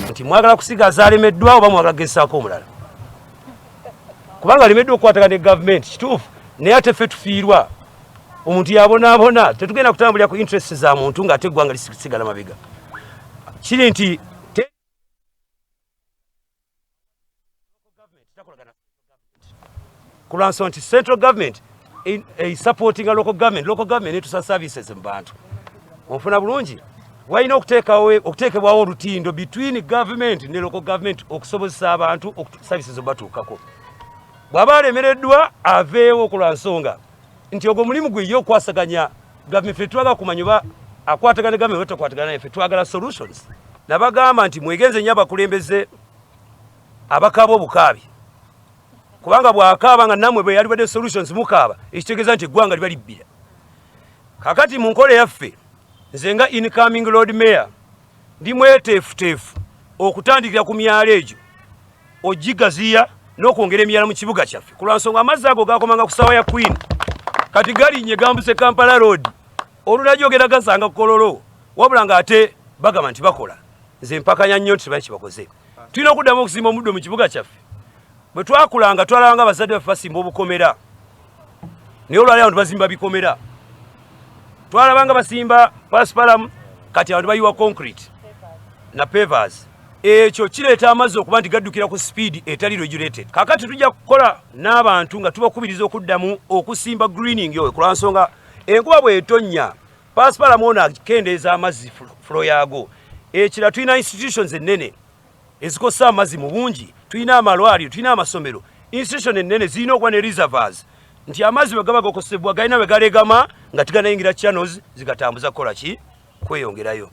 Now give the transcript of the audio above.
nti mwagala kusigaza alemeddwa oba mwagala kugezaako omulala kubanga alemeddwa okukwatagana ne gavumenti kituufu naye ate ffe tufiirwa omuntu yabonaabona tetugenda kutambulira ku interest za muntu ng'ate eggwanga lisigala mabega kiri nti kulwansonga nti central government supporting local government netusa services mu bantu onfuna bulungi walina okuteekebwawo olutindo between government ne local government okusobozesa abantu services obatuukako bw'aba alemereddwa aveewo kulwansonga nti ogwo mulimu gwe ye okwasaganya government ffe twagala kumanya oba akwatagana government oba takwatagana naye ffe twagala solutions nabagamba nti mwegenze nnyo abakulembeze abakaaba obukaabi kubanga bwakaaba nga nammwe bwe yali badde solutions mukaaba ekitegeeza nti eggwanga liba libbira kakati mu nkola yaffe nze nga incoming Loodimeeya ndi mweteefuteefu okutandikira ku myalo egyo ogigaziya n'okwongera emyala mu kibuga kyaffe ku lwansonga amazzi ago gakomanga ku ssaawa ya Queen kati galinnye gambuse Kampala Road olunajogera gasanga ku Kololo wabula ng'ate bagamba nti bakola nze mpakanya nnyo nti tebanyi kibakoze tulina okuddamu okusimba omuddo mu kibuga kyaffe bwe twakulanga twalabanga abazadde baffe basimba obukomera naye olwali abantu bazimba bikomera twalabanga basimba paspalam kati abantu bayiwa concrete na pavers ekyo kireeta amazzi okuba nti gaddukira ku speed etali regulated kakati tujja kukola n'abantu nga tubakubiriza okuddamu okusimba greening yo ku lwansonga enkuba bw'etonnya paspalam ono akendeeza amazzi fulo yaago ekira tulina institutions ennene ezikosa amazzi mu bungi tulina amalwaliro tulina amasomero institution ennene zirina okuba ne reservoirs nti amazzi bwe gaba gakosebwa galina bwe galegama nga tiganayingira channels zigatambuza kukola ki kweyongerayo